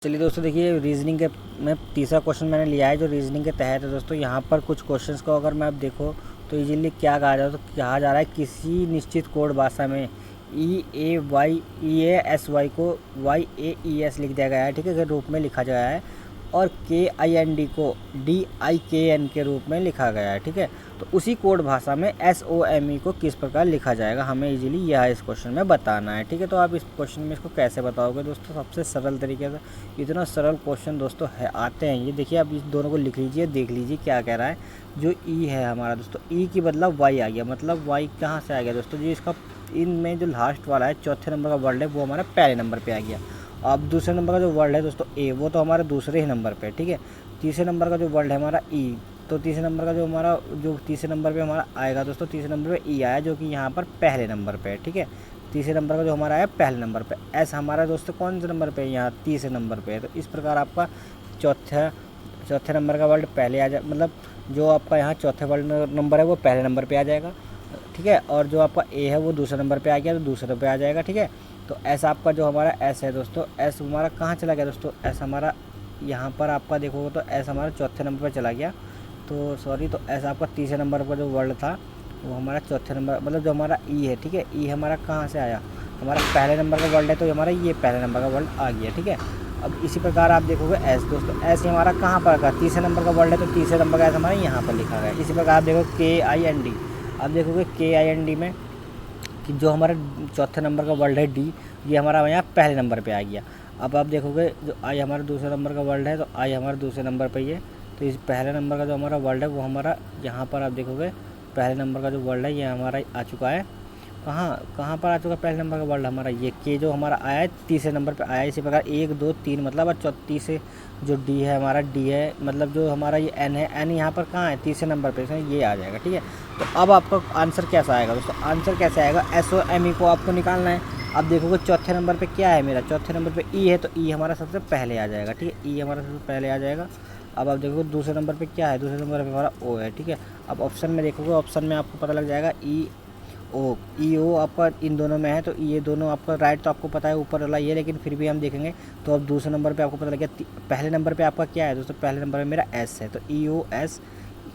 चलिए दोस्तों, देखिए रीजनिंग के में तीसरा क्वेश्चन मैंने लिया है जो रीजनिंग के तहत है। दोस्तों यहाँ पर कुछ क्वेश्चंस को अगर मैं आप देखो तो इजीली क्या कहा जाए, तो कहा जा रहा है किसी निश्चित कोड भाषा में EASY को YAES लिख दिया गया है, ठीक है, के रूप में लिखा गया है, और KIND को DIKN के रूप में लिखा गया है, ठीक है। तो उसी कोड भाषा में SOME को किस प्रकार लिखा जाएगा, हमें इजीली यह इस क्वेश्चन में बताना है, ठीक है। तो आप इस क्वेश्चन में इसको कैसे बताओगे दोस्तों? सबसे सरल तरीके से, इतना सरल क्वेश्चन दोस्तों है आते हैं ये। देखिए आप इस दोनों को लिख लीजिए, देख लीजिए क्या कह रहा है। जो ई है हमारा दोस्तों, ई की बदला वाई आ गया, मतलब वाई कहाँ से आ गया दोस्तों जी? इसका इनमें जो लास्ट वाला है चौथे नंबर का वर्ड है वो हमारा पहले नंबर पे आ गया। अब दूसरे नंबर का जो वर्ड है दोस्तों ए, वो तो हमारे दूसरे ही नंबर पे, ठीक है। तीसरे नंबर का जो वर्ड है हमारा ई, तो तीसरे नंबर का जो तीसरे नंबर पे हमारा आएगा दोस्तों, तीसरे नंबर पे ई आया जो कि यहाँ पर पहले नंबर पे है, ठीक है। तीसरे नंबर का जो हमारा आया पहले नंबर पे, एस हमारा दोस्तों कौन से नंबर पे है? यहाँ तीसरे नंबर पे है। तो इस प्रकार आपका चौथे नंबर का वर्ड पहले आ जाए, मतलब जो आपका यहाँ चौथे वर्ड नंबर है वो पहले नंबर पे आ जाएगा, ठीक है। और जो आपका ए है वो दूसरे नंबर पे आ गया तो दूसरे पे आ जाएगा, ठीक है। तो एस आपका जो हमारा एस है दोस्तों, एस हमारा कहाँ चला गया दोस्तों? एस हमारा यहाँ पर आपका देखोगे तो एस हमारा चौथे नंबर पर चला गया, तो सॉरी, तो एस आपका तीसरे नंबर पर जो वर्ड था वो हमारा चौथे नंबर, मतलब जो हमारा ई है, ठीक है। ई हमारा कहाँ से आया? हमारा पहले नंबर का वर्ड है तो हमारा ये पहले नंबर का वर्ड आ गया, ठीक है। अब इसी प्रकार आप देखोगे एस दोस्तों, एस हमारा कहाँ पर का? तीसरे नंबर का वर्ड है तो तीसरे नंबर का एस हमारा यहाँ पर लिखा गया है। इसी प्रकार आप देखो KIND, अब देखोगे KIND में कि जो हमारा चौथे नंबर का वर्ड है डी, ये हमारा यहाँ पहले नंबर पे आ गया। अब आप देखोगे जो आई हमारा दूसरे नंबर का वर्ड है तो आई हमारे दूसरे नंबर पे ही है, तो इस पहले नंबर का जो हमारा वर्ड है वो हमारा यहाँ पर आप देखोगे पहले नंबर का जो वर्ड है ये हमारा आ चुका है। कहाँ पर आ चुका है पहले नंबर का वर्ड हमारा? ये के जो हमारा आया है तीसरे नंबर पे आया है। इसी प्रकार 1 2 3 मतलब चौथी से जो डी है हमारा, डी है मतलब जो हमारा ये एन है, एन यहाँ पर कहाँ है? तीसरे नंबर पे, इसमें ये आ जाएगा, ठीक है। तो अब आपका आंसर कैसा आएगा दोस्तों? आंसर कैसे आएगा? SOME को आपको निकालना है। अब देखोगे चौथे नंबर पे क्या है मेरा? चौथे नंबर पे ई है, तो ई हमारा सबसे पहले आ जाएगा, ठीक है। ई हमारा सबसे पहले आ जाएगा। अब आप देखोगे दूसरे नंबर पे क्या है? दूसरे नंबर पे हमारा ओ है, ठीक है। अब ऑप्शन में देखोगे, ऑप्शन में आपको पता लग जाएगा ई ओ आपका इन दोनों में है, तो ये दोनों आपका राइट तो आपको पता है ऊपर वाला ये, लेकिन फिर भी हम देखेंगे। तो अब दूसरे नंबर पे आपको पता लग गया, पहले नंबर पे आपका क्या है दोस्तों? पहले नंबर पे मेरा एस है, तो EOS,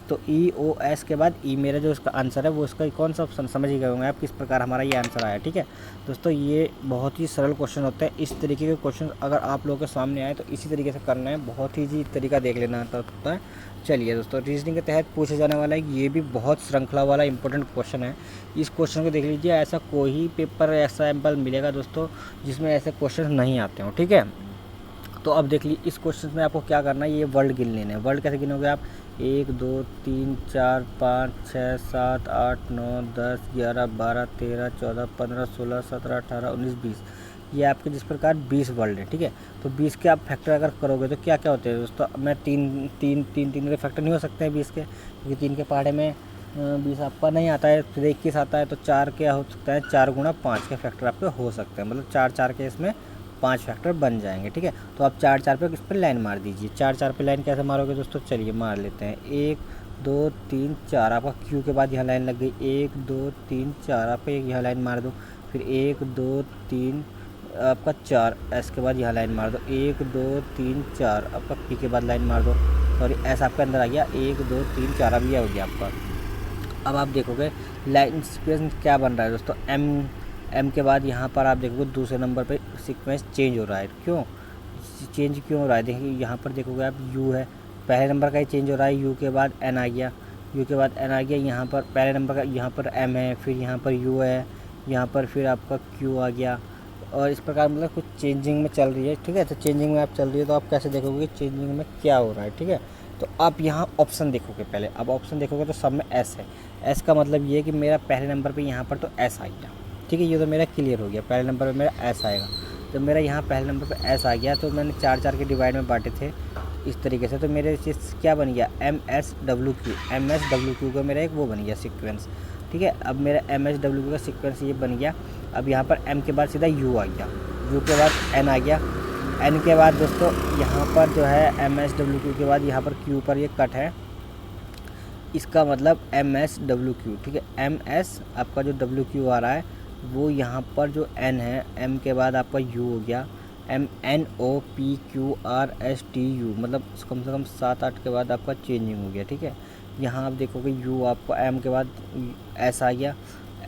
तो EOS के बाद ई मेरा जो इसका आंसर है वो इसका कौन सा ऑप्शन? समझ ही गए होंगे आप किस प्रकार हमारा ये आंसर आया, ठीक है। दोस्तों ये बहुत ही सरल क्वेश्चन होते हैं। इस तरीके के क्वेश्चन अगर आप लोगों के सामने आए तो इसी तरीके से करना है, बहुत ही जी तरीका देख लेना होता है। चलिए दोस्तों, रीजनिंग के तहत पूछे जाने वाला है ये भी बहुत श्रृंखला वाला इंपॉर्टेंट क्वेश्चन है। इस क्वेश्चन को देख लीजिए, ऐसा कोई पेपर ऐसा एम्पल मिलेगा दोस्तों जिसमें ऐसे क्वेश्चन नहीं आते हो, ठीक है। तो अब देख लीजिए इस क्वेश्चन में आपको क्या करना है, ये वर्ड गिन लेने हैं। वर्ड कैसे गिनोगे आप? 1 2 3 4 5 6 7 8 9 10 11 12 13 14 15 16 17 18 19 20, ये आपके जिस प्रकार 20 वर्ड है, ठीक है। तो 20 के आप फैक्टर अगर करोगे तो क्या क्या होते हैं दोस्तों? मैं तीन के फैक्टर नहीं हो सकते हैं 20 के, क्योंकि 3 के पहाड़े में 20 आपका नहीं आता है, फिर 21 आता है, तो 4 क्या हो सकता है? 4 गुणा 5 के फैक्टर आपके हो सकते हैं, मतलब 4 के इसमें 5 फैक्टर बन जाएंगे, ठीक है। तो आप 4 पे इस पर लाइन मार दीजिए। 4 पे लाइन कैसे मारोगे दोस्तों? चलिए मार लेते हैं। 1 2 3 4 आपका क्यू के बाद यहाँ लाइन लग गई। 1 2 3 4 आप यहाँ लाइन मार दो। फिर 1 2 3 आपका 4 एस के बाद यहाँ लाइन मार दो। 1 2 3 4 आपका पी के बाद लाइन मार दो। सॉरी, एस आपके अंदर आ गया। 1 2 3 4 अब यह हो गया आपका। अब आप देखोगे लाइन सीक्वेंस क्या बन रहा है दोस्तों? एम के बाद यहाँ पर आप देखोगे दूसरे नंबर पे सीक्वेंस चेंज हो रहा है। क्यों हो रहा है? देखिए यहाँ पर देखोगे आप यू है, पहले नंबर का ही चेंज हो रहा है। यू के बाद एन आ गया, यहाँ पर पहले नंबर का यहाँ पर एम है, फिर यहाँ पर यू है, यहाँ पर फिर आपका क्यू आ गया, और इस प्रकार मतलब कुछ चेंजिंग में चल रही है, ठीक है। तो चेंजिंग में आप चल रही है तो आप कैसे देखोगे चेंजिंग में क्या हो रहा है, ठीक है। तो आप यहाँ ऑप्शन देखोगे पहले। अब ऑप्शन देखोगे तो सब में एस है। एस का मतलब ये है कि मेरा पहले नंबर पे यहाँ पर तो एस आ गया, ठीक है। ये तो मेरा क्लियर हो गया, पहले नंबर पे मेरा एस आएगा। तो मेरा यहाँ पहले नंबर पे एस आ गया, तो मैंने 4 के डिवाइड में बांटे थे इस तरीके से, तो मेरे चीज़ क्या बन गया? MSWQ का मेरा एक वो बन गया सीक्वेंस, ठीक है। अब मेरा MSWQ का सीक्वेंस ये बन गया। अब यहाँ पर एम के बाद सीधा यू आ गया, यू के बाद एन आ गया, एन के बाद दोस्तों यहाँ पर जो है MSWQ के बाद यहाँ पर क्यू पर ये कट है, इसका मतलब MSWQ, ठीक है। MS आपका जो WQ आ रहा है वो यहाँ पर जो N है, M के बाद आपका U हो गया, MNOPQRSTU, मतलब कम से कम 7-8 के बाद आपका चेंजिंग हो गया, ठीक है। यहाँ आप देखोगे U आपको M के बाद S आ गया,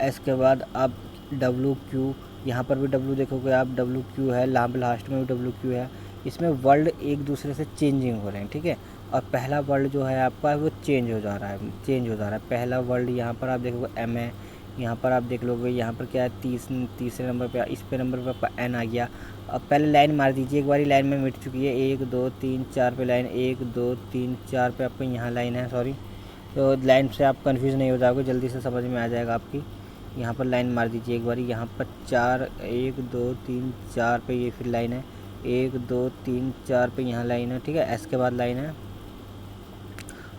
S के बाद आप WQ, यहाँ पर भी W देखोगे आप, WQ है, लास्ट में भी WQ है। इसमें वर्ड एक दूसरे से चेंजिंग हो रहे हैं, ठीक है। और पहला वर्ड जो है आपका वो चेंज हो जा रहा है, पहला वर्ड यहाँ पर आप देखोगे M है, यहाँ पर आप देख लोगे, यहाँ पर क्या है, तीसरे नंबर पे, इस पे नंबर पे आपका N आ गया। अब पहले लाइन मार दीजिए, एक बारी लाइन में मिट चुकी है, 1 2 3 4 पे लाइन, 1 2 3 4 पे आपको यहाँ लाइन है, सॉरी। तो लाइन से आप कंफ्यूज नहीं हो जाओगे, जल्दी से समझ में आ जाएगा आपकी। यहाँ पर लाइन मार दीजिए एक बारी, यहाँ पर 4 1 2 3 4 पे ये फिर लाइन है, 1 2 3 4 पे यहाँ लाइन है, ठीक है। एस के बाद लाइन है,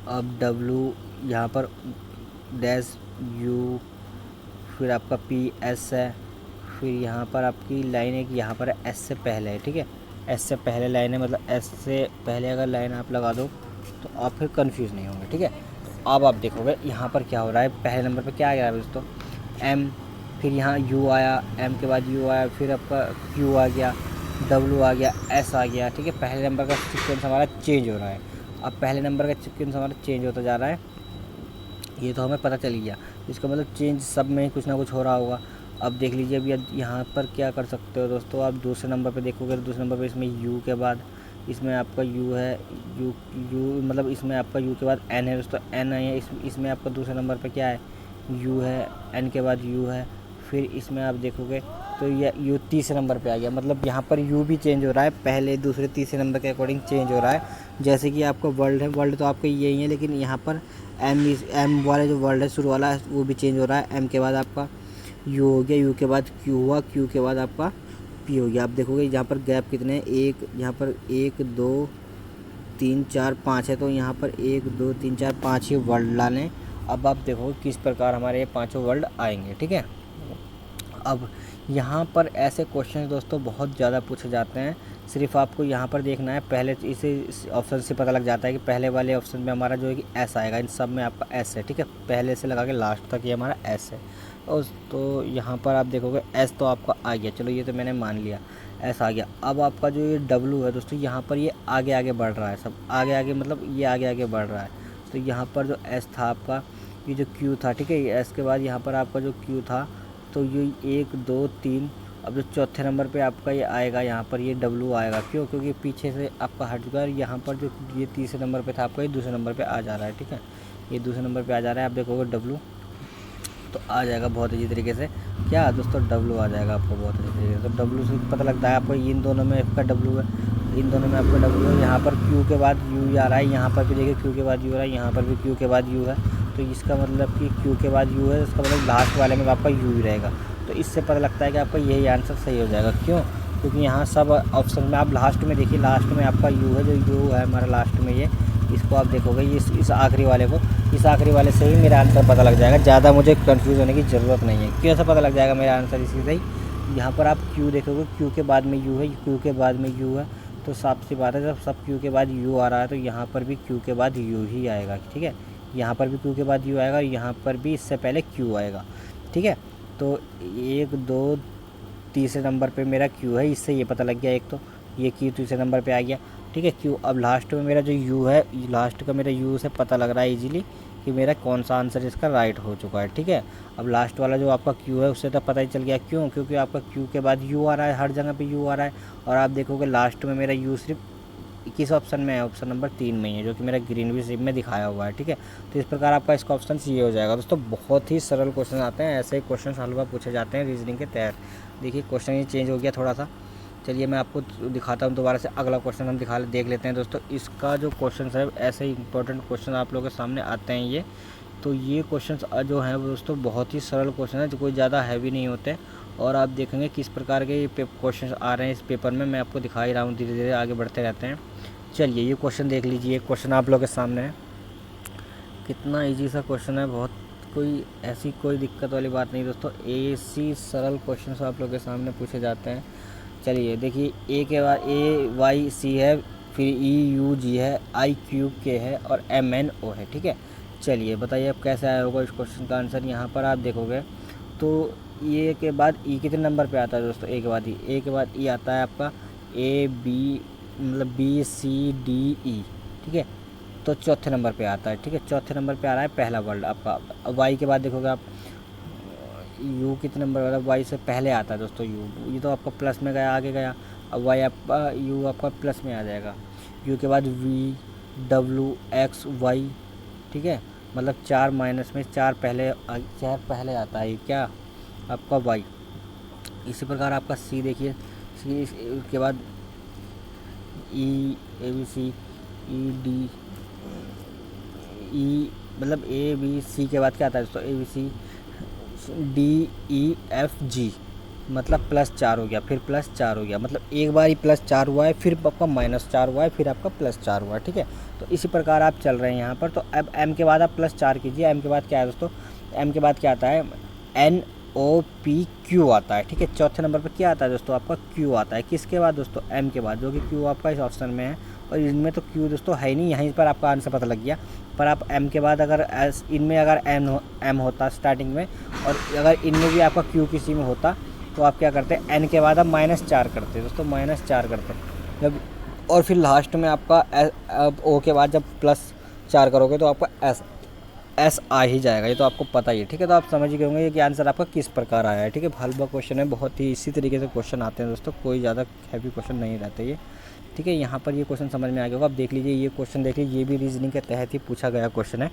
अब W, यहाँ पर डैश U, फिर आपका PS है, फिर यहाँ पर आपकी लाइन है कि यहाँ पर S से पहले है, ठीक है। S से पहले लाइन है, मतलब S से पहले अगर लाइन आप लगा दो तो आप फिर कंफ्यूज नहीं होंगे, ठीक है। अब आप देखोगे यहाँ पर क्या हो रहा है, पहले नंबर पे क्या आ गया दोस्तों, M, फिर यहाँ U आया, M के बाद U आया, फिर आपका Q आ गया, W आ गया, S आ गया, ठीक है। पहले नंबर का सीक्वेंस हमारा चेंज हो रहा है। अब पहले नंबर का सीक्वेंस हमारा चेंज होता जा रहा है, ये तो हमें पता चल गया। इसका मतलब चेंज सब में कुछ ना कुछ हो रहा होगा। अब देख लीजिए, अभी यहाँ पर क्या कर सकते हो दोस्तों, आप दूसरे नंबर पे देखोगे तो दूसरे नंबर पे इसमें U के बाद इसमें आपका U है, U मतलब इसमें आपका U के बाद N है दोस्तों, N है, इसमें आपका दूसरे नंबर पे क्या है, U है, N के बाद U है, फिर इसमें आप देखोगे तो ये U तीसरे नंबर पे आ गया। मतलब यहाँ पर U भी चेंज हो रहा है, पहले दूसरे तीसरे नंबर के अकॉर्डिंग चेंज हो रहा है। जैसे कि आपका वर्ल्ड है, वर्ल्ड तो आपका यही है, लेकिन यहाँ पर M वाला जो वर्ल्ड है शुरू वाला वो भी चेंज हो रहा है। M के बाद आपका U हो गया, U के बाद Q हुआ, Q के बाद आपका P हो गया। आप देखोगे यहाँ पर गैप कितने हैं, एक यहाँ पर 1 2 3 4 5 है, तो यहाँ पर 1 2 3 4 5 ही वर्ल्ड लाने। अब आप देखो किस प्रकार हमारे ये पांचों वर्ल्ड आएंगे, ठीक है। अब यहाँ पर ऐसे क्वेश्चन दोस्तों बहुत ज़्यादा पूछे जाते हैं, सिर्फ आपको यहाँ पर देखना है, पहले इस ऑप्शन से पता लग जाता है कि पहले वाले ऑप्शन में हमारा जो है कि एस आएगा, इन सब में आपका एस है, ठीक है। पहले से लगा के लास्ट तक ये हमारा एस है। और तो यहाँ पर आप देखोगे एस तो आपका आ गया, चलो ये तो मैंने मान लिया, एस आ गया। अब आपका जो ये डब्लू है दोस्तों, यहाँ पर ये आगे आगे बढ़ रहा है, सब आगे आगे, मतलब ये आगे आगे बढ़ रहा है। तो यहाँ पर जो एस था आपका, ये जो क्यू था, ठीक है, एस के बाद यहाँ पर आपका जो क्यू था, तो ये 1 2 3, अब जो चौथे नंबर पे आपका ये आएगा, यहाँ पर ये W आएगा, क्यों, क्योंकि पीछे से आपका हट चुका है। यहाँ पर जो ये तीसरे नंबर पे था आपका, ये दूसरे नंबर पे आ जा रहा है, ठीक है, ये दूसरे नंबर पे आ जा रहा है। आप देखोगे W तो आ जाएगा बहुत अच्छी तरीके से, क्या दोस्तों, W आ जाएगा आपको बहुत अच्छी तरीके से। तो W से पता लगता है आपको इन दोनों में आपका W है, इन दोनों में आपका W है। यहाँ पर Q के बाद U आ रहा है, यहाँ पर भी देखिए Q के बाद U आ रहा है, यहाँ पर भी Q के बाद U है। तो इसका मतलब कि Q के बाद U है, इसका मतलब लास्ट वाले में आपका U ही रहेगा। तो इससे पता लगता है कि आपका यही आंसर सही हो जाएगा, क्यों, क्योंकि यहाँ सब ऑप्शन में आप लास्ट में देखिए, लास्ट में आपका U है, जो U है हमारा लास्ट में, ये इसको आप देखोगे, इस आखिरी वाले को, इस आखिरी वाले से ही मेरा आंसर पता लग जाएगा। ज़्यादा मुझे कंफ्यूज होने की ज़रूरत नहीं है। कैसे पता लग जाएगा मेरा आंसर, इसी से ही यहाँ पर आप Q देखोगे, Q के बाद में U है, Q के बाद में U है, तो साफ सी बात है, जब सब Q के बाद U आ रहा है तो यहाँ पर भी Q के बाद U ही आएगा, ठीक है। यहाँ पर भी Q के बाद U आएगा, यहाँ पर भी इससे पहले Q आएगा, ठीक है। तो 1 2 तीसरे नंबर पे मेरा Q है, इससे ये पता लग गया, एक तो ये Q तीसरे नंबर पे आ गया, ठीक है, Q। अब लास्ट में मेरा जो U है, लास्ट का मेरा U से पता लग रहा है इजीली कि मेरा कौन सा आंसर इसका राइट हो चुका है, ठीक है। अब लास्ट वाला जो आपका Q है उससे तो पता ही चल गया, क्यों, क्योंकि आपका Q के बाद U आ रहा है, हर जगह पे U आ रहा है। और आप देखोगे लास्ट में मेरा U सिर्फ किस ऑप्शन में है, ऑप्शन नंबर 3 में ही है, जो कि मेरा ग्रीन भी स्ट्रिप में दिखाया हुआ है, ठीक है। तो इस प्रकार आपका इसका ऑप्शन ये हो जाएगा दोस्तों। बहुत ही सरल क्वेश्चन आते हैं, ऐसे ही क्वेश्चन हर बार पूछे जाते हैं रीजनिंग के तहत। देखिए क्वेश्चन ये चेंज हो गया थोड़ा सा, चलिए मैं आपको दिखाता हूँ दोबारा से। अगला क्वेश्चन हम देख लेते हैं दोस्तों। इसका जो क्वेश्चन है, ऐसे ही इंपॉर्टेंट क्वेश्चन आप लोगों के सामने आते हैं ये। तो ये क्वेश्चन जो हैं वो दोस्तों बहुत ही सरल क्वेश्चन है, जो कोई ज़्यादा हैवी नहीं होते। और आप देखेंगे किस प्रकार के ये क्वेश्चन आ रहे हैं इस पेपर में, मैं आपको दिखा ही रहा हूँ, धीरे धीरे आगे बढ़ते रहते हैं। चलिए ये क्वेश्चन देख लीजिए, क्वेश्चन आप लोगों के सामने है, कितना इजी सा क्वेश्चन है, बहुत कोई ऐसी कोई दिक्कत वाली बात नहीं दोस्तों। ऐसी सरल क्वेश्चन आप लोगों के सामने पूछे जाते हैं। चलिए देखिए, ए के बाद AYC है, फिर EUG है, IQK है और MNO है, ठीक है। चलिए बताइए अब कैसे आया होगा इस क्वेश्चन का आंसर। यहाँ पर आप देखोगे तो ए के बाद ई कितने नंबर पे आता है दोस्तों, ए के बाद ई आता है आपका ए बी मतलब बी सी डी ई, ठीक है, तो चौथे नंबर पे आता है, ठीक है, चौथे नंबर पे आ रहा है पहला वर्ड आपका। वाई के बाद देखोगे आप यू कितने नंबर वाला, वाई से पहले आता है दोस्तों यू, ये तो आपका प्लस में गया, आगे गया, अब वाई आपका यू आपका प्लस में आ जाएगा। यू के बाद वी डब्ल्यू एक्स वाई, ठीक है, मतलब 4 माइनस में 4 पहले आता है क्या आपका वाई। इसी प्रकार आपका सी देखिए, सी के बाद ई ए बी सी ई डी ई, मतलब ए बी सी के बाद क्या आता है दोस्तों, A B C D E F G, मतलब +4 हो गया, फिर +4 हो गया, मतलब एक बार ही +4 हुआ है, फिर आपका -4 हुआ है, फिर आपका +4 हुआ है, ठीक है। तो इसी प्रकार आप चल रहे हैं यहाँ पर। तो अब एम के बाद आप +4 कीजिए। एम के बाद क्या है दोस्तों, एम के बाद क्या आता है, एन ओ पी क्यू आता है, ठीक है। चौथे नंबर पर क्या आता है दोस्तों, आपका क्यू आता है। किसके बाद दोस्तों, एम के बाद, जो कि क्यू आपका इस ऑप्शन में है, और इनमें तो क्यू दोस्तों है ही नहीं, यहीं पर आपका आंसर पता लग गया। पर आप एम के बाद अगर इनमें अगर एम होता स्टार्टिंग में, और अगर इनमें भी आपका क्यू किसी में होता, तो आप क्या करते हैं, एन के बाद आप -4 करते दोस्तों, -4 करते जब, और फिर लास्ट में आपका ओ के बाद जब +4 करोगे तो आपका एस आ ही जाएगा, ये तो आपको पता ही है, ठीक है। तो आप समझ गए होंगे कि आंसर आपका किस प्रकार आया है, ठीक है। हल्का क्वेश्चन है, बहुत ही इसी तरीके से क्वेश्चन आते हैं दोस्तों, कोई ज़्यादा हैवी क्वेश्चन नहीं रहते ये, ठीक है। यहाँ पर ये क्वेश्चन समझ में आ गया होगा। अब देख लीजिए ये क्वेश्चन, देख लीजिए, ये भी रीजनिंग के तहत ही पूछा गया क्वेश्चन है,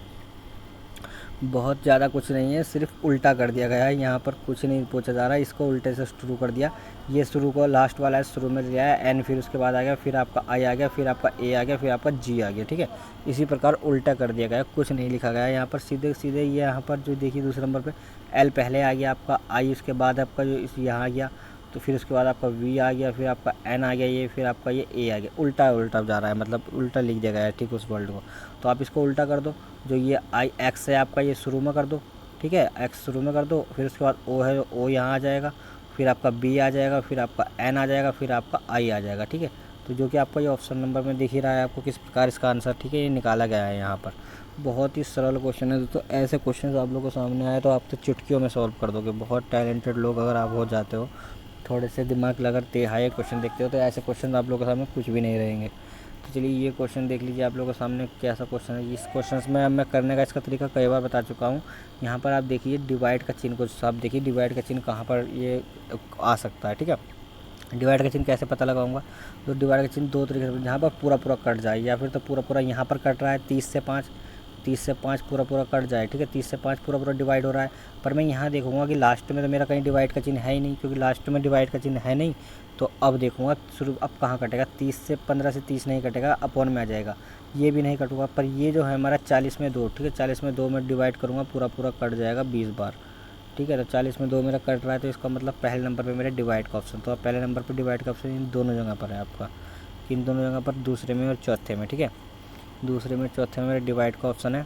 बहुत ज़्यादा कुछ नहीं है, सिर्फ उल्टा कर दिया गया है। यहाँ पर कुछ नहीं पूछा जा रहा है, इसको उल्टे से शुरू कर दिया। ये शुरू को लास्ट वाला है, शुरू में दिया है एन, फिर उसके बाद आ गया, फिर आपका आई आ गया, फिर आपका ए आ गया, फिर आपका जी आ गया, ठीक है। इसी प्रकार उल्टा कर दिया गया, कुछ नहीं लिखा गया है यहाँ पर, सीधे सीधे ये यहाँ पर जो देखिए दूसरे नंबर पर एल पहले आ गया आपका, आई उसके बाद आपका जो इस यहाँ आ गया, तो फिर उसके बाद आपका वी आ गया, फिर आपका एन आ गया, ये फिर आपका ये ए आ गया, उल्टा उल्टा जा रहा है, मतलब उल्टा लिख दिया गया है, ठीक, उस वर्ड को। तो आप इसको उल्टा कर दो, जो ये आई एक्स है आपका, ये शुरू में कर दो, ठीक है, एक्स शुरू में कर दो, फिर उसके बाद ओ है, ओ यहाँ आ जाएगा, फिर आपका बी आ जाएगा, फिर आपका एन आ जाएगा, फिर आपका आई आ जाएगा, ठीक है। तो जो कि आपका ये ऑप्शन नंबर में दिख ही रहा है आपको किस प्रकार इसका आंसर, ठीक है, ये निकाला गया है यहाँ पर। बहुत ही सरल क्वेश्चन है दोस्तों, ऐसे क्वेश्चन आप लोगों को सामने आए तो आप तो चुटकियों में सॉल्व कर दोगे। बहुत टैलेंटेड लोग अगर आप हो जाते हो, थोड़े से दिमाग लगाकर हाई क्वेश्चन देखते हो, तो ऐसे क्वेश्चन आप लोगों के सामने कुछ भी नहीं रहेंगे। तो चलिए ये क्वेश्चन देख लीजिए आप लोगों के सामने कैसा क्वेश्चन है। इस क्वेश्चन में मैं करने का इसका तरीका कई बार बता चुका हूँ। यहाँ पर आप देखिए डिवाइड का चिन्ह, कुछ आप देखिए डिवाइड का चिन्ह कहाँ पर ये आ सकता है, ठीक है। डिवाइड का चिन्ह कैसे पता लगाऊंगा, तो डिवाइड का चिन्ह दो तरीके से, जहाँ पर पूरा पूरा कट जाए, या फिर तो पूरा पूरा यहाँ पर कट रहा है 30 से 5 पूरा पूरा कट जाए, ठीक है, 30 से 5 पूरा पूरा डिवाइड हो रहा है। पर मैं यहाँ देखूंगा कि लास्ट में तो मेरा कहीं डिवाइड का चिन्ह है ही नहीं, क्योंकि लास्ट में डिवाइड का चिन्ह है नहीं। तो अब देखूंगा शुरू, अब कहाँ कटेगा, 15 से 30 नहीं कटेगा, अपॉन में आ जाएगा, ये भी नहीं कटूंगा। पर ये जो है हमारा 40 में 2, ठीक है, 40 में 2 में डिवाइड करूँगा, पूरा पूरा कट जाएगा 20 बार, ठीक है। तो 40 में 2 मेरा कट रहा है, तो इसका मतलब पहले नंबर पे मेरे डिवाइड का ऑप्शन, तो अब पहले नंबर पे डिवाइड का ऑप्शन इन दोनों जगह पर है आपका, इन दोनों जगह पर, दूसरे में और चौथे में, ठीक है। दूसरे में चौथे में मेरा डिवाइड का ऑप्शन है।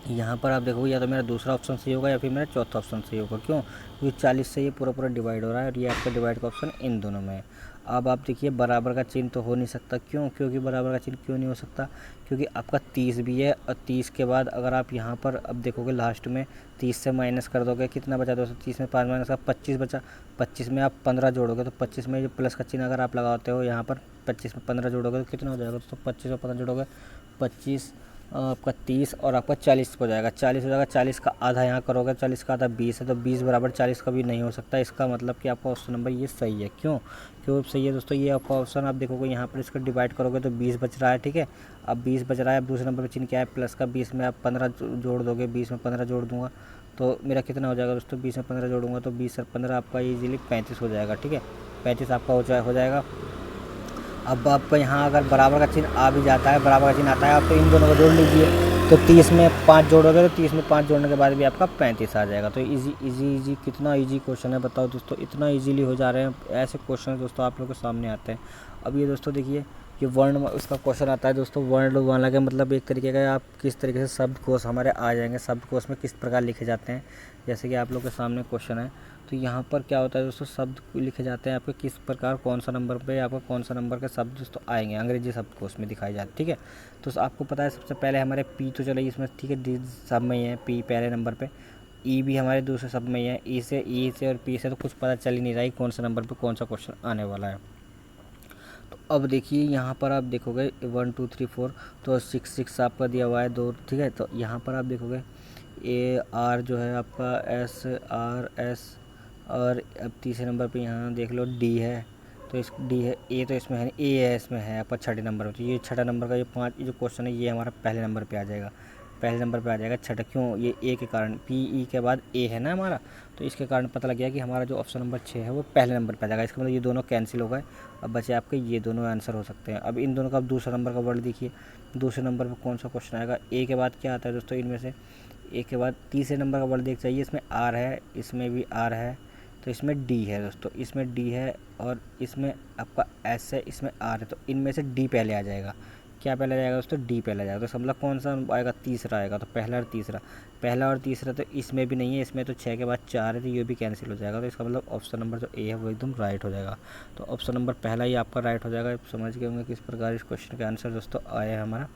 यहाँ पर आप देखोगे या तो मेरा दूसरा ऑप्शन सही होगा या फिर मेरा चौथा ऑप्शन सही होगा, क्यों, क्योंकि 40 से ये पूरा पूरा डिवाइड हो रहा है, और ये आपका डिवाइड का ऑप्शन इन दोनों में है। अब आप देखिए बराबर का चिन्ह तो हो नहीं सकता, क्यों, क्योंकि बराबर का चिन्ह क्यों नहीं हो सकता, क्योंकि आपका 30 भी है, और 30 के बाद अगर आप यहाँ पर अब देखोगे लास्ट में 30 से माइनस कर दोगे, कितना बचा, 230 में 5 माइनस का 25 बचा, 25 में आप 15 जोड़ोगे, तो 25 में जो प्लस का चिन्ह अगर आप लगाते हो यहाँ पर, 25 में 15 जोड़ोगे तो कितना हो जाएगा, तो 25 में 15 जोड़ोगे, 25 आपका 30 और आपका 40 हो जाएगा, 40 हो जाएगा, 40 का आधा यहाँ करोगे, 40 का आधा 20 है, तो 20 बराबर 40 का भी नहीं हो सकता। इसका मतलब कि आपका ऑप्शन नंबर ये सही है, क्यों, क्यों सही है दोस्तों, ये आपका ऑप्शन आप देखोगे यहाँ पर इसको डिवाइड करोगे तो 20 बच रहा है, ठीक है। अब 20 बच रहा है, अब दूसरे नंबर पर चिन्ह क्या है, प्लस का, 20 में आप 15 जोड़ दोगे, 20 में 15 जोड़ दूंगा तो मेरा कितना हो जाएगा दोस्तों, 20 में 15 जोड़ूंगा तो 20 और 15 आपका ईजिली 35 हो जाएगा, ठीक है, 35 आपका हो जाएगा। अब आपका यहाँ अगर बराबर का चिन्ह आ भी जाता है, बराबर का चिन्ह आता है, आप तो इन दोनों को जोड़ लीजिए, तो 30 में 5 जोड़ोगे तो 30 में 5 जोड़ने के बाद भी आपका 35 आ जाएगा। तो इजी कितना इजी क्वेश्चन है, बताओ दोस्तों, इतना इजीली हो जा रहे हैं ऐसे क्वेश्चन दोस्तों आप लोगों के सामने आते हैं। अब ये दोस्तों देखिए, ये वर्ण उसका क्वेश्चन आता है दोस्तों, वर्णमाला के मतलब एक तरीके का आप किस तरीके से शब्दकोश हमारे आ जाएंगे, शब्दकोश में किस प्रकार लिखे जाते हैं, जैसे कि आप लोग के सामने क्वेश्चन है। तो यहाँ पर क्या होता है दोस्तों, शब्द लिखे जाते हैं आपके किस प्रकार, कौन सा नंबर पे आपका कौन सा नंबर के शब्द दोस्तों आएंगे, अंग्रेजी शब्दकोश में दिखाई जाते, ठीक है। तो आपको पता है सबसे पहले हमारे पी तो चलो इसमें, ठीक है, डी सब में ही है, पी पहले नंबर पे, ई भी हमारे दूसरे शब्द में ही है, ई से और पी से तो कुछ पता चल ही नहीं रहा है कौन सा नंबर पे कौन सा क्वेश्चन आने वाला है। अब देखिए यहाँ पर आप देखोगे 1 2 3 4, तो 6 आपका दिया हुआ है 2, ठीक है। तो यहाँ पर आप देखोगे ए आर जो है आपका एस आर एस, और अब तीसरे नंबर पे यहाँ देख लो डी है, तो इस डी है, ए तो इसमें है नहीं, ए है इसमें है आपका छठे नंबर पे। तो ये छठा नंबर का ये 5 जो क्वेश्चन है ये हमारा पहले नंबर पे आ जाएगा, पहले नंबर पे आ जाएगा छठा। क्यों? ये ए के कारण, पी ई के बाद ए है ना हमारा, तो इसके कारण पता लग गया कि हमारा जो ऑप्शन नंबर 6 है वो पहले नंबर पे आ जाएगा। इसका मतलब ये दोनों कैंसिल हो गए, अब बचे आपके ये दोनों आंसर हो सकते हैं। अब इन दोनों का अब दूसरा नंबर का वर्ड देखिए, दूसरे नंबर पर कौन सा क्वेश्चन आएगा। ए के बाद क्या आता है दोस्तों इनमें से, ए के बाद तीसरे नंबर का वर्ड देख चाहिए, इसमें आर है, इसमें भी आर है, तो इसमें डी है दोस्तों, इसमें डी है और इसमें आपका एस है, इसमें आर है, तो इनमें से डी पहले आ जाएगा। क्या पहले आ जाएगा दोस्तों? डी पहले आ जाएगा। तो समझ लो कौन सा आएगा? तीसरा आएगा। तो पहला और तीसरा, पहला और तीसरा तो इसमें भी नहीं है, इसमें तो 6 के बाद 4 है, तो ये भी कैंसिल हो जाएगा। तो इसका मतलब ऑप्शन नंबर जो ए है वो एकदम राइट हो जाएगा। तो ऑप्शन नंबर पहला ही आपका राइट हो जाएगा। समझ गए होंगे किस प्रकार इस क्वेश्चन का आंसर दोस्तों आया है हमारा।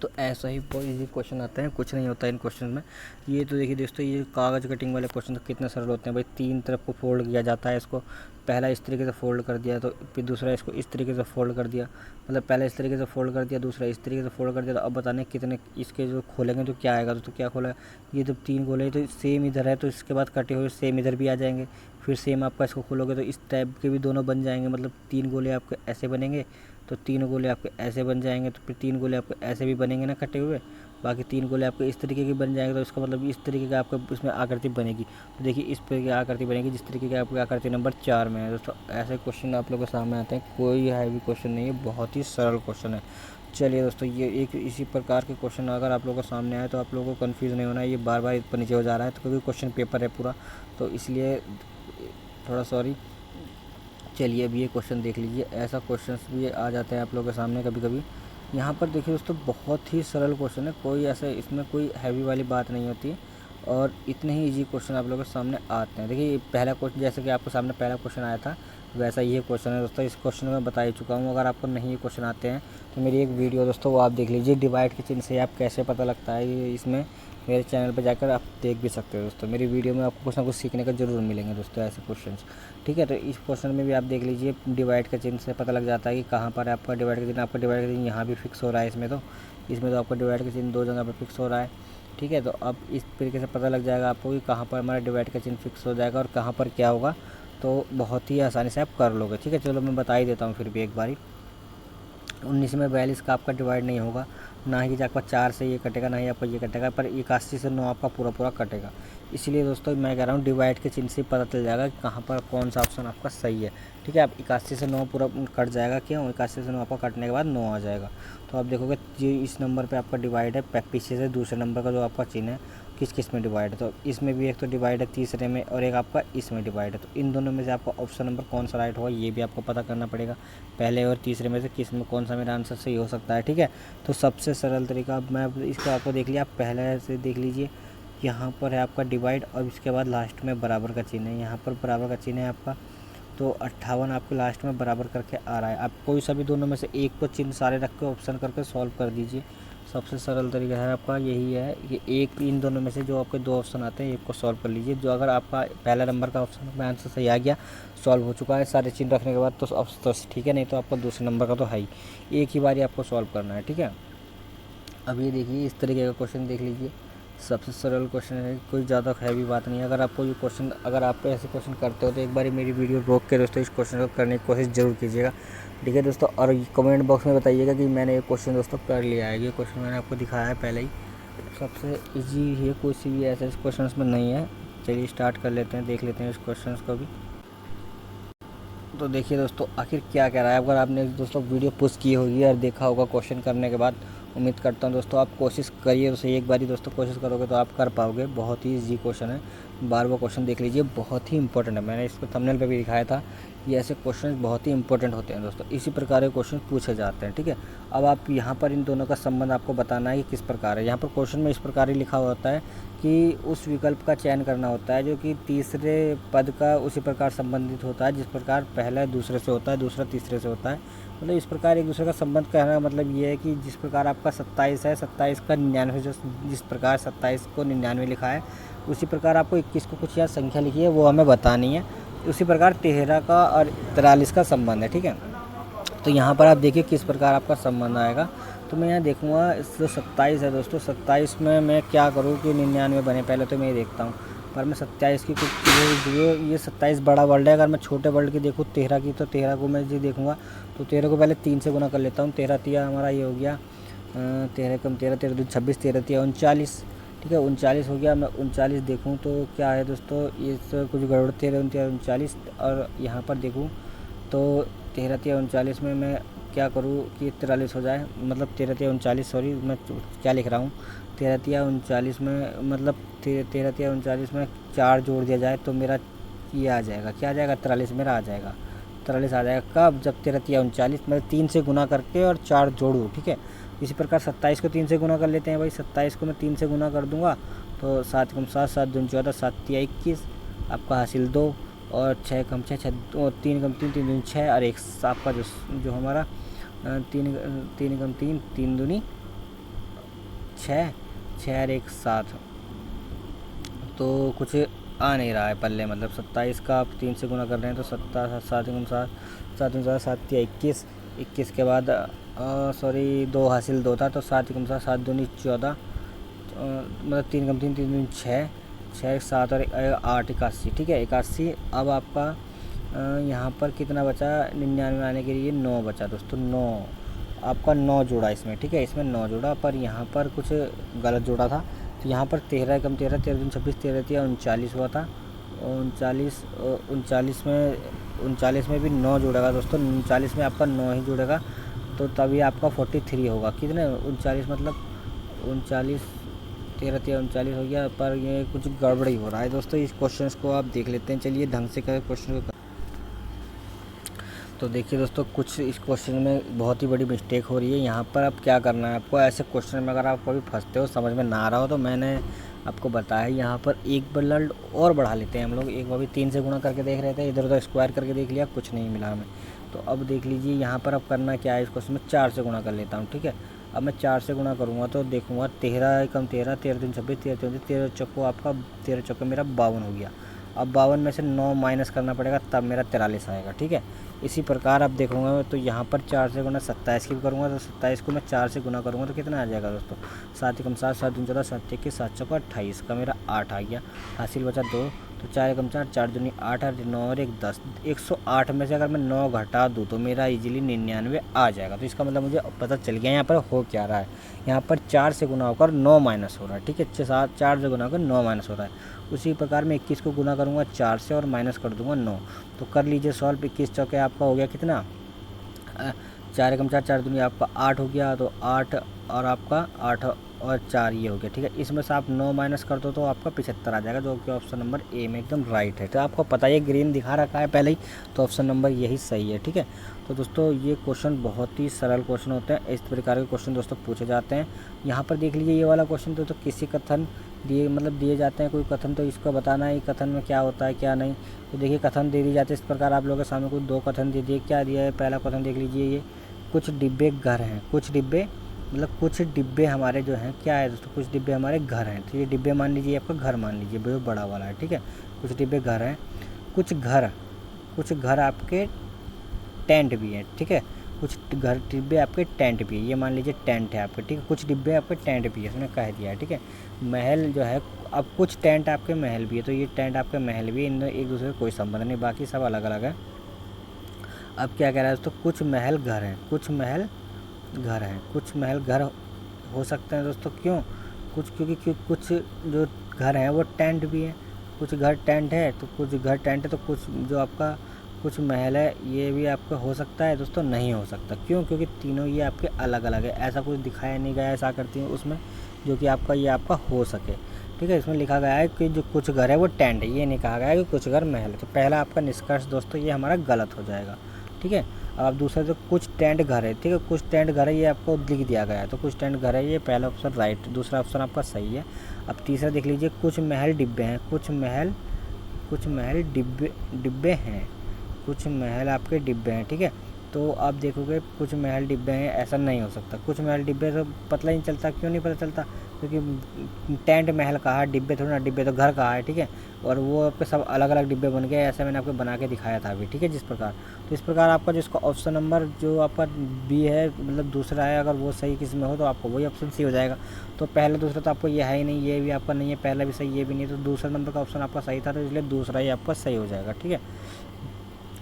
तो ऐसा ही बहुत ईजी क्वेश्चन आते हैं, कुछ नहीं होता है इन क्वेश्चन में। ये तो देखिए दोस्तों, ये कागज़ कटिंग वाले क्वेश्चन तो कितने सरल होते हैं भाई। 3 तरफ को फोल्ड किया जाता है, इसको पहला इस तरीके से फोल्ड कर दिया, तो फिर दूसरा इसको इस तरीके से फोल्ड कर दिया, मतलब पहले इस तरीके से फोल्ड कर दिया, दूसरा इस तरीके से फोल्ड कर दिया। तो अब बताने कितने इसके जो खोलेंगे तो क्या आएगा। तो क्या खोला, ये तो 3 गोले तो सेम इधर है, तो इसके बाद कटे हुए सेम इधर भी आ जाएंगे। फिर सेम आपका इसको खोलोगे तो इस टाइप के भी दोनों बन जाएंगे, मतलब 3 गोले आपके ऐसे बनेंगे, तो 3 गोले आपके ऐसे बन जाएंगे, तो फिर 3 गोले आपके ऐसे भी बनेंगे ना कटे हुए, बाकी 3 गोले आपके इस तरीके के बन जाएंगे। तो इसका मतलब इस तरीके का आपका इसमें आकृति बनेगी। तो देखिए इस तरीके की आकृति बनेगी जिस तरीके की आपकी आकृति नंबर 4 में है दोस्तों। ऐसे क्वेश्चन आप लोगों के सामने आते हैं, कोई हैवी क्वेश्चन नहीं है, बहुत ही सरल क्वेश्चन है। चलिए दोस्तों, ये एक इसी प्रकार के क्वेश्चन अगर आप लोगों के सामने आए तो आप लोगों को कन्फ्यूज़ नहीं होना है। ये बार बार ऊपर नीचे हो जा रहा है तो क्योंकि क्वेश्चन पेपर है पूरा, तो इसलिए थोड़ा सॉरी। चलिए अब ये क्वेश्चन देख लीजिए, ऐसा क्वेश्चंस भी आ जाते हैं आप लोगों के सामने कभी कभी। यहाँ पर देखिए दोस्तों, बहुत ही सरल क्वेश्चन है, कोई ऐसे इसमें कोई हैवी वाली बात नहीं होती है, और इतने ही इजी क्वेश्चन आप लोगों के सामने आते हैं। देखिए पहला क्वेश्चन जैसे कि आपके सामने पहला क्वेश्चन आया था, वैसा ये क्वेश्चन है दोस्तों। इस क्वेश्चन में बता ही चुका हूँ, अगर आपको नहीं ये क्वेश्चन आते हैं तो मेरी एक वीडियो दोस्तों वो आप देख लीजिए, डिवाइड के चिन्ह से आप कैसे पता लगता है ये, इसमें मेरे चैनल पर जाकर आप देख भी सकते हो दोस्तों। मेरी वीडियो में आपको कुछ ना कुछ सीखने का ज़रूर मिलेंगे दोस्तों ऐसे क्वेश्चंस, ठीक है। तो इस क्वेश्चन में भी आप देख लीजिए, डिवाइड का चिन्ह से पता लग जाता है कि कहाँ पर आपका डिवाइड का चिन्ह, आपका डिवाइड का चिन्ह यहाँ भी फिक्स हो रहा है इसमें तो आपका डिवाइड का चिन्ह 2 जगह पर फिक्स हो रहा है, ठीक है। तो अब इस तरीके से पता लग जाएगा आपको कि कहाँ पर हमारा डिवाइड का चिन्ह फिक्स हो जाएगा और कहाँ पर क्या होगा, तो बहुत ही आसानी से आप कर लोगे, ठीक है। चलो मैं बता ही देता हूँ फिर भी एक बारी। 19 में 42 का आपका डिवाइड नहीं होगा, ना ही आपका 4 से ये कटेगा, ना ही आपका ये कटेगा, पर 81 से 9 आपका पूरा पूरा कटेगा। इसलिए दोस्तों मैं कह रहा हूँ डिवाइड के चिन्ह से पता चल जाएगा कि कहाँ पर कौन सा ऑप्शन आपका सही है, ठीक है। आप 81 से 9 पूरा कट जाएगा, क्यों? 81 से 9 आपका कटने के बाद 9 आ जाएगा। तो आप देखोगे ये इस नंबर पर आपका डिवाइड है, पीछे से दूसरे नंबर का जो आपका चिन्ह है किस किस में डिवाइड है, तो इसमें भी एक तो डिवाइड है तीसरे में, और एक आपका इसमें डिवाइड है। तो इन दोनों में से आपका ऑप्शन नंबर कौन सा राइट होगा ये भी आपको पता करना पड़ेगा, पहले और तीसरे में से किस में कौन सा मेरा आंसर सही हो सकता है, ठीक है। तो सबसे सरल तरीका मैं इसको आपको देख लिया, आप पहले से देख लीजिए, यहाँ पर है आपका डिवाइड और इसके बाद लास्ट में बराबर का चिन्ह है, यहाँ पर बराबर का चिन्ह है आपका, तो 58 आपके लास्ट में बराबर करके आ रहा है। आप कोई सा भी दोनों में से एक को चिन्ह सारे रख के ऑप्शन करके सॉल्व कर दीजिए, सबसे सरल तरीका है आपका यही है कि एक इन दोनों में से जो आपके 2 ऑप्शन आते हैं एक को सॉल्व कर लीजिए। जो अगर आपका पहला नंबर का ऑप्शन में आंसर सही आ गया, सॉल्व हो चुका है सारे चिन्ह रखने के बाद, तो अब ठीक है, नहीं तो आपका दूसरे नंबर का तो है ही, एक ही बारी आपको सॉल्व करना है, ठीक है। अब ये देखिए इस तरीके का क्वेश्चन देख लीजिए, सबसे सरल क्वेश्चन है, कोई ज़्यादा हैवी बात नहीं है। अगर आपको ये क्वेश्चन, अगर आप ऐसे क्वेश्चन करते हो तो एक बार मेरी वीडियो रोक के दोस्तों इस क्वेश्चन को करने की कोशिश ज़रूर कीजिएगा, ठीक है दोस्तों। और कमेंट बॉक्स में बताइएगा कि मैंने ये क्वेश्चन दोस्तों कर लिया है। ये क्वेश्चन मैंने आपको दिखाया है पहले ही, सबसे ईजी है, कोई सी भी ऐसे क्वेश्चन में नहीं है। चलिए स्टार्ट कर लेते हैं, देख लेते हैं इस क्वेश्चन को भी। तो देखिए दोस्तों आखिर क्या कह रहा है, अगर आपने दोस्तों वीडियो पुश की होगी और देखा होगा क्वेश्चन करने के बाद, उम्मीद करता हूँ दोस्तों आप कोशिश करिए तो सही, एक बारी दोस्तों कोशिश करोगे तो आप कर पाओगे। बहुत ही ईजी क्वेश्चन है, बार बार क्वेश्चन देख लीजिए, बहुत ही इंपॉर्टेंट है। मैंने इसको थंबनेल पे भी दिखाया था, ये ऐसे क्वेश्चन बहुत ही इंपॉर्टेंट होते हैं दोस्तों, इसी प्रकार के क्वेश्चन पूछे जाते हैं, ठीक है। अब आप यहाँ पर इन दोनों का संबंध आपको बताना है कि किस प्रकार है। यहाँ पर क्वेश्चन में इस प्रकार ही लिखा होता है कि उस विकल्प का चयन करना होता है जो कि तीसरे पद का उसी प्रकार संबंधित होता है जिस प्रकार पहला दूसरे से होता है, दूसरा तीसरे से होता है। मतलब इस प्रकार एक दूसरे का संबंध कहना मतलब ये है कि जिस प्रकार आपका 27 है, 27 का 99, जो जिस प्रकार 27 को 99 लिखा है, उसी प्रकार आपको 21 को कुछ या संख्या लिखी है वो हमें बतानी है। उसी प्रकार 13 का और 43 का संबंध है, ठीक है। तो यहाँ पर आप देखिए किस प्रकार आपका संबंध आएगा। तो मैं यहाँ देखूँगा इस जो 27 है दोस्तों, 27 में मैं क्या करूँ कि 99 बने, पहले तो मैं ये देखता हूँ। पर मैं 27 की कुछ ये 27 बड़ा वर्ल्ड है। अगर मैं छोटे वर्ल्ड की देखूँ 13 की, तो 13 को मैं जी देखूँगा तो 13 को पहले 3 से गुना कर लेता हूँ। 13 तिया हमारा ये हो गया 13 कम 13, 13 दूनी 26, 13 तिया 39, ठीक है 39 हो गया। मैं 39 देखूँ तो क्या है दोस्तों, ये कुछ गड़बड़ 13 39, और यहाँ पर देखूँ तो 13 तिया 39 में मैं क्या करूँ कि 43 हो जाए, मतलब 13 तिया 39, सॉरी मैं क्या लिख रहा हूँ, 13 तिया 39 में मतलब 13 तिया 39 में 4 जोड़ दिया जाए तो मेरा ये आ जाएगा, क्या आ जाएगा 43 मेरा आ जाएगा, 43 आ जाएगा। कब? जब 13 तिया 39 मैं 3 से गुना करके और 4 जोड़ूँ, ठीक है। इसी प्रकार 27 को 3 से गुना कर लेते हैं भाई। 27 को मैं 3 से गुना कर दूंगा तो 7 कम 7, 7 दूनी 14, 7 तिया 21, आपका हासिल 2, और 6 कम 6, 3 कम 3, 3 दूनी 6, और एक आपका जो हमारा 3 कम 3, 3 दूनी 6, 6 और 1 7। तो कुछ आ नहीं रहा है पल्ले, मतलब 27 का आप 3 से गुना कर रहे हैं तो 7 कम 7, 7 दूनी 7, 7 तिया 21, 21 के बाद सॉरी 2 हासिल 2 था तो 7 कम 7, 7 दूनी 14, मतलब 3 कम 3, 3 दूनी 6, 6 7 और 8 81, ठीक है 81। अब आपका यहाँ पर कितना बचा 99 में आने के लिए? 9 बचा दोस्तों, 9 आपका 9 जोड़ा इसमें, ठीक है इसमें 9 जोड़ा, पर यहाँ पर कुछ गलत जोड़ा था। तो यहाँ पर 13 कम 13, 13 दूनी 26, 13 तिया 39 हुआ था। 39 में भी 9 जुड़ेगा दोस्तों, 39 में आपका 9 ही जुड़ेगा तो तभी आपका 43 होगा। कितने 39 मतलब 39, 13 तिया 39 हो गया, पर ये कुछ गड़बड़ी हो रहा है दोस्तों। इस क्वेश्चन को आप देख लेते हैं, चलिए ढंग से करें क्वेश्चन को। तो देखिए दोस्तों कुछ इस क्वेश्चन में बहुत ही बड़ी मिस्टेक हो रही है। यहाँ पर अब क्या करना है आपको, ऐसे क्वेश्चन में अगर आप कभी फंसते हो, समझ में ना आ रहा हो, तो मैंने आपको बताया यहाँ पर एक वर्ल्ड और बढ़ा लेते हैं हम लोग। एक बार भी 3 से गुना करके देख रहे थे, इधर उधर स्क्वायर करके देख लिया, कुछ नहीं मिला हमें। तो अब देख लीजिए यहाँ पर अब करना क्या है, इस क्वेश्चन में 4 से गुना कर लेता हूँ, ठीक है। अब मैं 4 से गुना करूँगा तो देखूँगा 13 कम 13, 13 दूनी 26, 13 तिया 29, 13 चौको आपका 13 चौके मेरा 52 हो गया। अब 52 में से 9 माइनस करना पड़ेगा तब मेरा 43 आएगा, ठीक है। इसी प्रकार अब देखूँगा तो यहाँ पर 4 से गुना 27 की भी करूँगा तो 27 को मैं 4 से गुना करूँगा तो कितना आ जाएगा दोस्तों, 7 कम 7, 7 दूनी 14, 7 21, 7 चौका 28 का मेरा 8 आ गया। हासिल बचा 2, तो 4 कम 4, 4 दूनी 8, 8 9 और 1 10, 108 में से अगर मैं 9 घटा दूँ तो मेरा इजीली 99 आ जाएगा। तो इसका मतलब मुझे पता चल गया यहाँ पर हो क्या रहा है। यहाँ पर 4 से गुना होकर 9 माइनस हो रहा है, ठीक है 4 से गुना होकर 9 माइनस हो रहा है। उसी प्रकार मैं 21 को गुना करूँगा 4 से और माइनस कर दूँगा 9। तो कर लीजिए सॉल्व। 21 चौके आपका हो गया कितना, 4 कम 4, 4 दूनी आपका 8 हो गया, तो 8 और आपका 8 और 4 ये हो गया, ठीक है। इसमें से आप 9 माइनस कर दो तो आपका 75 आ जाएगा, जो कि ऑप्शन नंबर ए में एकदम राइट है। तो आपको पता है ग्रीन दिखा रखा है पहले ही, तो ऑप्शन नंबर यही सही है, ठीक है। तो दोस्तों ये क्वेश्चन बहुत ही सरल क्वेश्चन होते हैं, इस प्रकार के क्वेश्चन दोस्तों पूछे जाते हैं। यहाँ पर देख लीजिए ये वाला क्वेश्चन तो किसी कथन दिए जाते हैं कोई कथन, तो इसको बताना है कथन में क्या होता है क्या नहीं। तो देखिए कथन दे दी जाते हैं इस प्रकार, आप लोगों के सामने कुछ 2 कथन दे दिए। क्या दिया है, पहला कथन देख लीजिए, ये कुछ डिब्बे घर हैं, कुछ डिब्बे मतलब कुछ डिब्बे हमारे जो हैं क्या है दोस्तों, कुछ डिब्बे हमारे घर हैं। तो ये डिब्बे मान लीजिए आपका घर मान लीजिए, वो बड़ा वाला है, ठीक है। कुछ डिब्बे घर हैं, कुछ घर आपके टेंट भी है, ठीक है। कुछ घर डिब्बे आपके टेंट भी है, ये मान लीजिए टेंट है आपके, ठीक है। कुछ डिब्बे आपके टेंट भी है, इसमें कह दिया है, ठीक है। महल जो है, अब कुछ टेंट आपके महल भी है, तो ये टेंट आपके महल भी है, इनमें एक दूसरे का कोई संबंध नहीं, बाकी सब अलग अलग है। अब क्या कह रहा है दोस्तों, कुछ महल घर हैं, कुछ महल घर हैं, कुछ महल घर हो सकते हैं दोस्तों, क्यों क्योंकि कुछ जो घर हैं वो टेंट भी है, कुछ घर टेंट है तो कुछ घर टेंट है, तो कुछ जो आपका कुछ महल है ये भी आपका हो सकता है दोस्तों, नहीं हो सकता, क्यों क्योंकि तीनों ये आपके अलग अलग है, ऐसा कुछ दिखाया नहीं गया ऐसा करती हूँ उसमें जो कि आपका ये आपका हो सके, ठीक है। इसमें लिखा गया है कि जो कुछ घर है वो टेंट है, ये नहीं कहा गया है कि कुछ घर महल है। तो पहला आपका निष्कर्ष दोस्तों ये हमारा गलत हो जाएगा, ठीक है। अब आप दूसरा जो कुछ टेंट घर है, ठीक है, कुछ टेंट घर है ये आपको लिख दिया गया है, तो कुछ टेंट घर है, ये पहला ऑप्शन राइट, दूसरा ऑप्शन आपका सही है। अब तीसरा देख लीजिए, कुछ महल डिब्बे हैं, कुछ महल डिब्बे हैं, कुछ महल आपके डिब्बे हैं, ठीक है। तो आप देखोगे कुछ महल डिब्बे हैं, ऐसा नहीं हो सकता। कुछ महल डिब्बे तो पता ही नहीं चलता। क्यों नहीं पता चलता? क्योंकि टेंट महल कहाँ है, डिब्बे थोड़ी ना, डिब्बे तो घर कहाँ है, ठीक है। और वो आपके सब अलग अलग डिब्बे बन गए, ऐसे मैंने आपको बना के दिखाया था अभी, ठीक है। जिस प्रकार, तो इस प्रकार आपका जिसका ऑप्शन नंबर जो आपका बी है, मतलब दूसरा है, अगर वो सही किसी में हो तो आपको वही ऑप्शन सी हो जाएगा। तो पहला दूसरा तो आपको ये है ही नहीं, ये भी आपका नहीं है, पहला भी सही, ये भी नहीं, तो दूसरा नंबर का ऑप्शन आपका सही था, तो इसलिए दूसरा ही आपका सही हो जाएगा, ठीक है।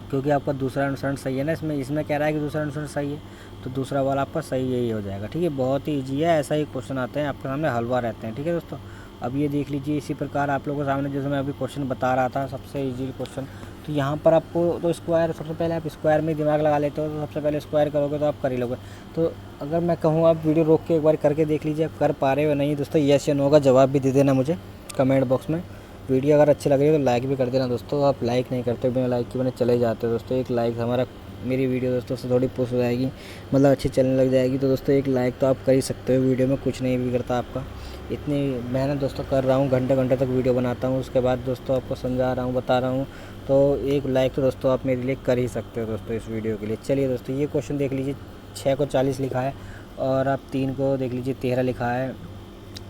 क्योंकि आपका दूसरा अनुसरण सही है ना, इसमें कह रहा है कि दूसरा अनुसरण सही है, तो दूसरा वाला आपका सही यही हो जाएगा, ठीक है। बहुत ही ईजी है, ऐसा ही क्वेश्चन आते हैं आपके सामने, हलवा रहते हैं, ठीक है दोस्तों। अब ये देख लीजिए, इसी प्रकार आप लोगों के सामने जैसे मैं अभी क्वेश्चन बता रहा था, सबसे ईजी क्वेश्चन। तो यहाँ पर आपको तो स्क्वायर, सबसे पहले आप स्क्वायर में दिमाग लगा लेते हो, तो सबसे पहले स्क्वायर करोगे तो आप कर ही लोगे। तो अगर मैं कहूँ आप वीडियो रोक के एक बार करके देख लीजिए, आप कर पा रहे हो नहीं दोस्तों, यस या नो का जवाब भी दे देना मुझे कमेंट बॉक्स में। वीडियो अगर अच्छी लग रही है तो लाइक भी कर देना दोस्तों। आप लाइक नहीं करते, बिना लाइक के बने चले जाते हो दोस्तों। एक लाइक हमारा, मेरी वीडियो दोस्तों से थोड़ी पुश हो जाएगी, मतलब अच्छी चलने लग जाएगी। तो दोस्तों एक लाइक तो आप कर ही सकते हो, वीडियो में कुछ नहीं बिगड़ता आपका। इतनी मेहनत दोस्तों कर रहा हूँ, घंटे घंटे तक वीडियो बनाता हूँ, उसके बाद दोस्तों आपको समझा रहा हूँ, बता रहा हूँ। तो एक लाइक तो दोस्तों आप मेरे लिए कर ही सकते हो दोस्तों इस वीडियो के लिए। चलिए दोस्तों, ये क्वेश्चन देख लीजिए, 6 को 40 लिखा है, और आप 3 को देख लीजिए 13 लिखा है।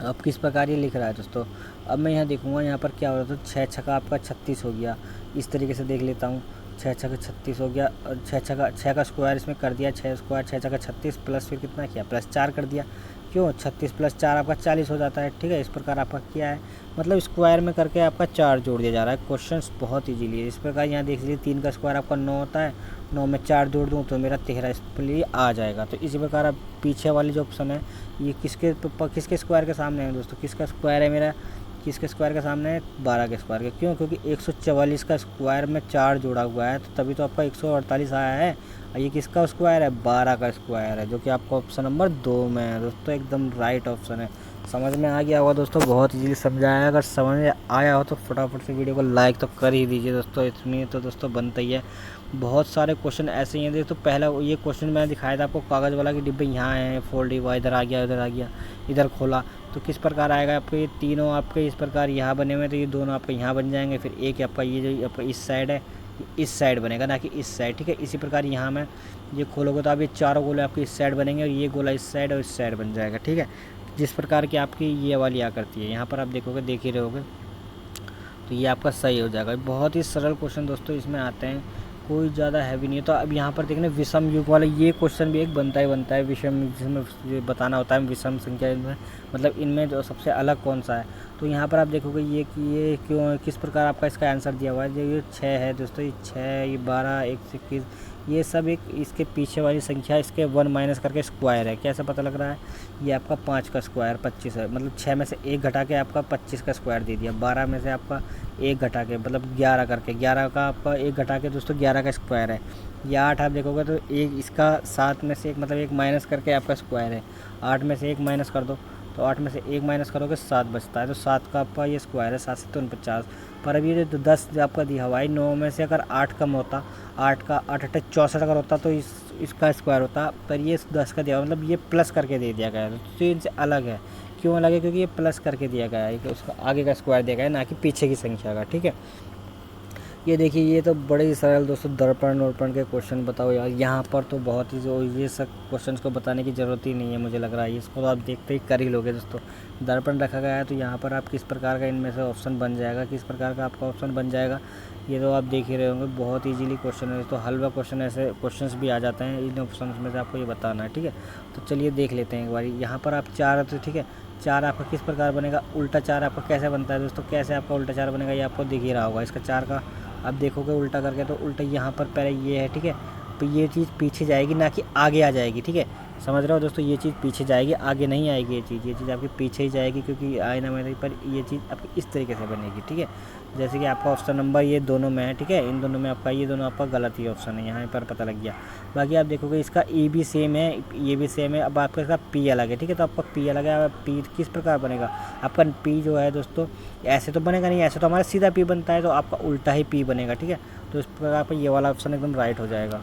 अब किस प्रकार ये लिख रहा है दोस्तों, अब मैं यहाँ देखूँगा यहाँ पर क्या हो रहा है। तो 6 छक्का आपका 36 हो गया, इस तरीके से देख लेता हूँ। 6 छक्का 36 हो गया, और 6 का स्क्वायर इसमें कर दिया, 6 स्क्वायर 6 छक्का 36, प्लस फिर कितना किया, प्लस 4 कर दिया। क्यों, 36 प्लस 4 आपका 40 हो जाता है, ठीक है। इस प्रकार आपका क्या है, मतलब स्क्वायर में करके आपका 4 जोड़ दिया जा रहा है। क्वेश्चन बहुत ईजीली है। इस प्रकार यहाँ देख लीजिए, 3 का स्क्वायर आपका 9 होता है, 9 में 4 जोड़ दूँ तो मेरा 13 इस लिए आ जाएगा। तो इसी प्रकार अब पीछे वाली जो ऑप्शन है, ये किसके स्क्वायर के सामने है दोस्तों, किसका स्क्वायर है मेरा, किसके स्क्वायर के सामने है, 12 के स्क्वायर के। क्यों, क्योंकि 144 का स्क्वायर में 4 जोड़ा हुआ है, तो तभी तो आपका 148 आया है। और ये किसका स्क्वायर है, 12 का स्क्वायर है, जो कि आपका ऑप्शन नंबर 2 में है दोस्तों, एकदम राइट ऑप्शन है। समझ में आ गया होगा दोस्तों, बहुत इजीली समझाया है। अगर समझ में आया हो तो फटाफट से वीडियो को लाइक तो कर ही दीजिए दोस्तों, इतनी तो दोस्तों बनता ही है। बहुत सारे क्वेश्चन ऐसे ही हैं दोस्तों। पहला ये क्वेश्चन मैंने दिखाया था आपको, कागज़ वाला कि डिब्बे यहाँ हैं, फोल्ड हुआ, इधर आ गया, उधर आ गया, इधर खोला, तो किस प्रकार आएगा आपके, ये तीनों आपके इस प्रकार यहाँ बने हुए हैं, तो ये दोनों आपके यहाँ बन जाएंगे। फिर एक आपका ये जो आपका इस साइड है, इस साइड बनेगा, ना कि इस साइड, ठीक है। इसी प्रकार यहाँ में ये खोलोगे तो आप ये चारों गोले आपके इस साइड बनेंगे, और ये गोला इस साइड और इस साइड बन जाएगा, ठीक है। जिस प्रकार की आपकी ये वाली आकृति है, यहाँ पर आप देखोगे, देख ही रहोगे, तो ये आपका सही हो जाएगा। बहुत ही सरल क्वेश्चन दोस्तों इसमें आते हैं, कोई ज़्यादा हैवी नहीं है। तो अब यहाँ पर देखना, विषम युग वाला ये क्वेश्चन भी एक बनता है, विषम, जिसमें ये बताना होता है विषम संख्या इनमें, मतलब इनमें जो सबसे अलग कौन सा है। तो यहाँ पर आप देखोगे ये कि ये क्यों, किस प्रकार आपका इसका आंसर दिया हुआ है। जो ये 6 है दोस्तों, ये 6, ये 12, 1 से 21, ये सब एक इसके पीछे वाली संख्या, इसके 1 माइनस करके स्क्वायर है। कैसे पता लग रहा है, ये आपका 5 का स्क्वायर 25 है, मतलब 6 में से 1 घटा के आपका 25 का स्क्वायर दे दिया। 12 में से आपका 1 घटा के, मतलब 11 करके, 11 का आपका 1 घटा के दोस्तों 11 का स्क्वायर है। या 8 आप देखोगे तो एक इसका 7 में से 1, मतलब 1 माइनस करके आपका स्क्वायर है। 8 में से 1 माइनस कर दो, तो 8 में से 1 माइनस करोगे 7 बचता है, तो 7 का आपका ये स्क्वायर है, 7 से 49। पर अभी ये जो 10 जो आपका दिया हुआ है, 9 में से अगर 8 कम होता, 8 का 8 8 64 अगर होता तो इसका स्क्वायर होता, पर ये 10 का दिया हुआ, मतलब ये प्लस करके दे दिया गया है, तो इनसे अलग है। क्यों अलग है, क्योंकि ये प्लस करके दिया गया है, उसका आगे का स्क्वायर दिया गया है, ना कि पीछे की संख्या का, ठीक है। ये देखिए, ये तो बड़े ही सरल दोस्तों, दर्पण वर्पण के क्वेश्चन बताओ यार। यहाँ पर तो बहुत ही जो ये सब क्वेश्चन को बताने की ज़रूरत ही नहीं है, मुझे लग रहा है इसको तो आप देखते ही कर ही लोगे दोस्तों। दर्पण रखा गया है, तो यहाँ पर आप किस प्रकार का इनमें से ऑप्शन बन जाएगा, किस प्रकार का आपका ऑप्शन बन जाएगा, ये तो आप देख ही रहे होंगे। बहुत ईजीली क्वेश्चन है, तो हलवा क्वेश्चन, ऐसे क्वेश्चन भी आ जाते हैं, इन ऑप्शन में से आपको ये बताना है, ठीक है। तो चलिए देख लेते हैं एक बार। यहाँ पर आप 4, तो ठीक है, 4 आपका किस प्रकार बनेगा, उल्टा 4 आपका कैसे बनता है दोस्तों, कैसे आपका उल्टा 4 बनेगा, ये आपको दिख ही रहा होगा। इसका 4 का अब देखोगे उल्टा करके, तो उल्टा यहाँ पर पहले ये है, ठीक है, तो ये चीज़ पीछे जाएगी, ना कि आगे आ जाएगी, ठीक है। समझ रहे हो दोस्तों, ये चीज़ पीछे जाएगी, आगे नहीं आएगी। ये चीज़ आपके पीछे ही जाएगी, क्योंकि आईना में पर ये चीज़ आपकी इस तरीके से बनेगी, ठीक है। जैसे कि आपका ऑप्शन नंबर ये दोनों में है, ठीक है, इन दोनों में आपका ये दोनों आपका गलत ही ऑप्शन है, यहाँ पर पता लग गया। बाकी आप देखोगे इसका ई भी सेम है, ये भी सेम है। अब आपका इसका पी अलग है, ठीक है, तो आपका पी अलग है। पी किस प्रकार बनेगा, आपका पी जो है दोस्तों, ऐसे तो बनेगा नहीं, ऐसे तो हमारा सीधा पी बनता है, तो आपका उल्टा ही पी बनेगा, ठीक है। तो इस प्रकार पर ये वाला ऑप्शन एकदम राइट हो जाएगा।